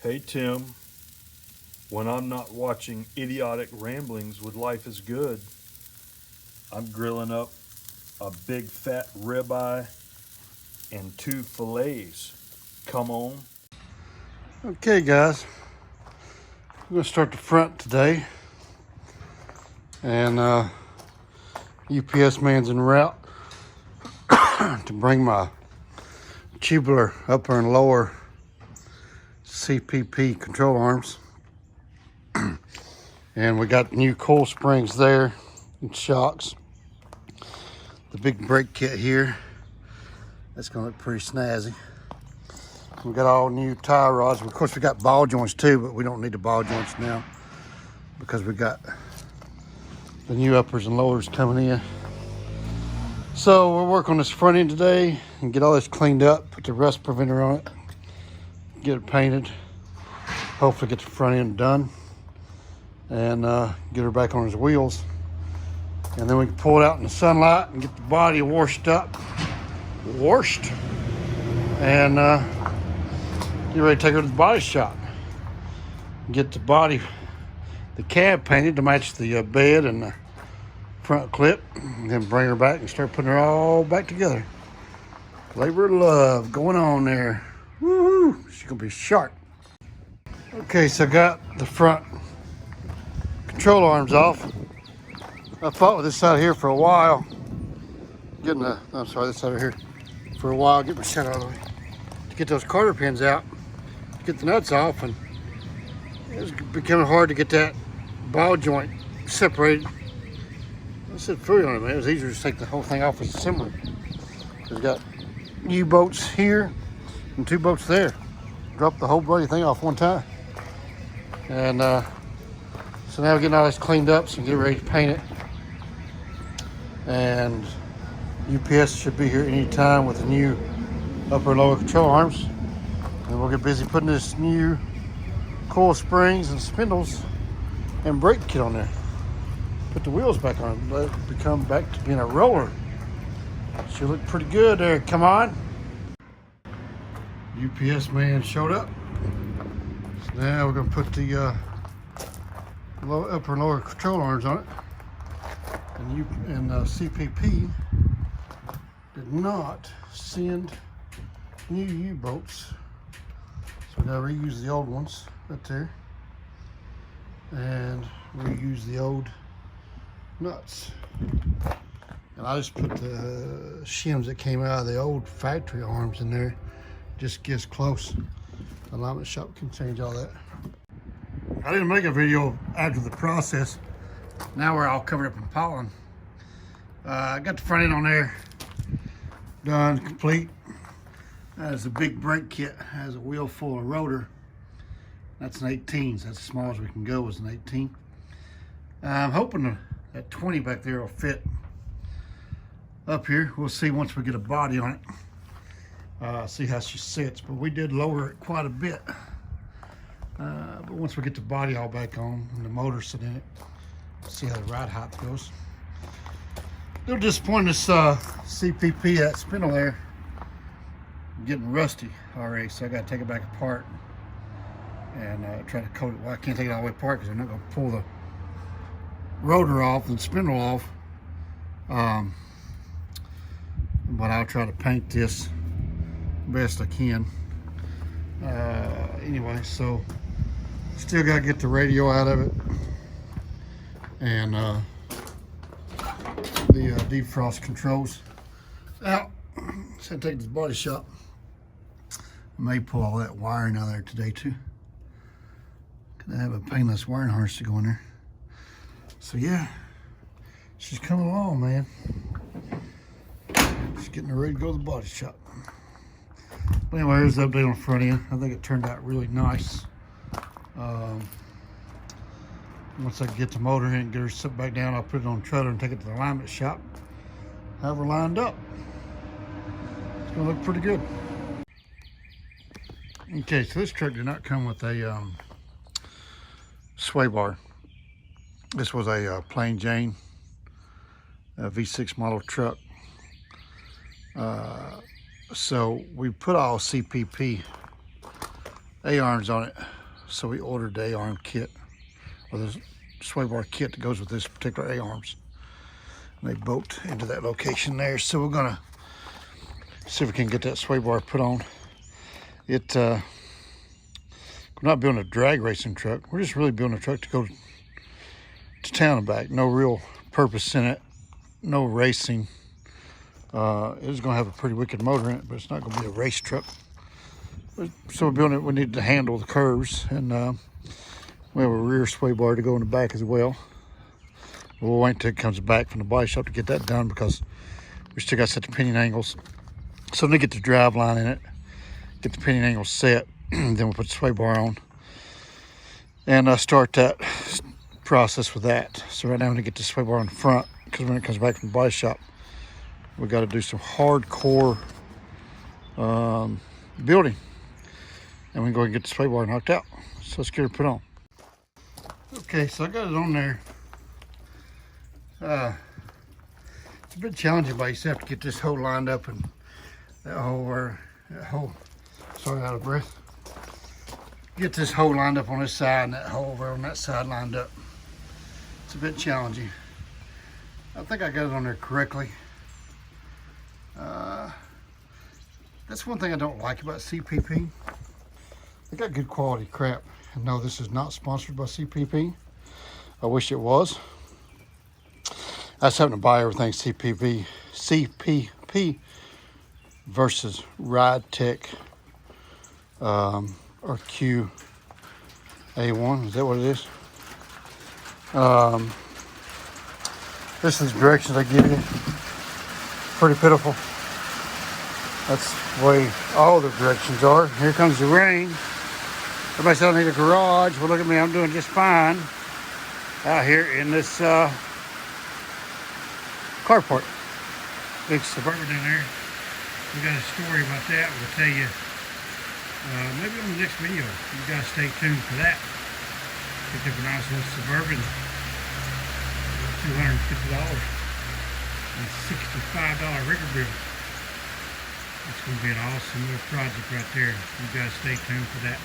Hey Tim, when I'm not watching idiotic ramblings with Life is Good, I'm grilling up a big fat ribeye and 2 fillets. Come on. Okay guys, I'm going to start the front today, and UPS man's en route to bring my tubular upper and lower CPP control arms. And we got new coil springs there and shocks. The big brake kit here, that's going to look pretty snazzy. We got all new tie rods. Of course, we got ball joints too, but we don't need the ball joints now because we got the new uppers and lowers coming in. So we'll work on this front end today and get all this cleaned up, put the rust preventer on it, get it painted, hopefully get the front end done, and get her back on his wheels. And then we can pull it out in the sunlight and get the body washed, and get ready to take her to the body shop. Get the body, the cab painted to match the bed and the front clip, and then bring her back and start putting her all back together. Labor of love going on there. Woohoo! She's gonna be sharp. Okay, so I got the front control arms off. I fought with this side here for a while. This side over here for a while. Get my shut out of the way. To get those cotter pins out, get the nuts off, and it was becoming hard to get that ball joint separated. I said free on it, man. It was easier to just take the whole thing off as assembly. It's got U-bolts here and 2 bolts there. Drop the whole bloody thing off one time. And so now we're getting all this cleaned up so we can get ready to paint it. And UPS should be here anytime with the new upper and lower control arms. And we'll get busy putting this new coil springs and spindles and brake kit on there. Put the wheels back on, let it become back to being a roller. Should look pretty good there. Come on. UPS man showed up. So now we're gonna put the upper and lower control arms on it. And CPP did not send new U-bolts, so we gotta reuse the old ones right there, and reuse the old nuts. And I just put the shims that came out of the old factory arms in there. Just gets close. The alignment shop can change all that. I didn't make a video after the process. Now we're all covered up in pollen. I got the front end on there done, complete. That is a big brake kit. Has a wheel full of rotor. That's an 18. So that's as small as we can go, is an 18. I'm hoping that 20 back there will fit up here. We'll see once we get a body on it. See how she sits. But we did lower it quite a bit. But once we get the body all back on and the motor sit in it, see how the ride height goes. A little disappointed this CPP, that spindle there, getting rusty already, so I got to take it back apart and try to coat it. Well, I can't take it all the way apart because I'm not going to pull the rotor off and spindle off. But I'll try to paint this best I can. Anyway, so still got to get the radio out of it, and the defrost controls out. So I take this body shop. I may pull all that wiring out of there today too. Cause I have a painless wiring harness to go in there. So yeah, she's coming along, man. Just getting her ready to go to the body shop. But anyway, here's the update on the front end. I think it turned out really nice. Once I get the motor in and get her set back down, I'll put it on the trailer and take it to the alignment shop. Have her lined up. It's gonna look pretty good. Okay, so this truck did not come with a sway bar. This was a plain Jane V6 model truck. So we put all CPP A-arms on it. So we ordered the A-arm kit, or the sway bar kit that goes with this particular A-arms. And they bolt into that location there. So we're gonna see if we can get that sway bar put on. We're not building a drag racing truck. We're just really building a truck to go to town and back. No real purpose in it. No racing. It's gonna have a pretty wicked motor in it, but it's not gonna be a race truck. So we're building it. We need to handle the curves, and we have a rear sway bar to go in the back as well. We'll wait until it comes back from the body shop to get that done, because we still got to set the pinion angles. So then get the drive line in it, get the pinion angles set, then we'll put the sway bar on and start that process with that. So right now I'm gonna get the sway bar on the front, because when it comes back from the body shop, we got to do some hardcore building, and we can go and get the sway bar knocked out. So let's get it put on. Okay, so I got it on there. It's a bit challenging, but you just have to get this hole lined up, and that hole, sorry, out of breath. Get this hole lined up on this side, and that hole over on that side lined up. It's a bit challenging. I think I got it on there correctly. That's one thing I don't like about CPP. They got good quality crap. And no, this is not sponsored by CPP. I wish it was. I was having to buy everything CPP versus Ride Tech or QA1. Is that what it is? This is the directions I give you. Pretty pitiful. That's the way all the directions are. Here comes the rain. Everybody said I need a garage. Well, look at me, I'm doing just fine out here in this carport. Big Suburban in there. We got a story about that. We'll tell you maybe on the next video. You guys stay tuned for that. Picked up a nice little Suburban, $250 and $65 rigger bill. It's going to be an awesome little project right there. You guys stay tuned for that.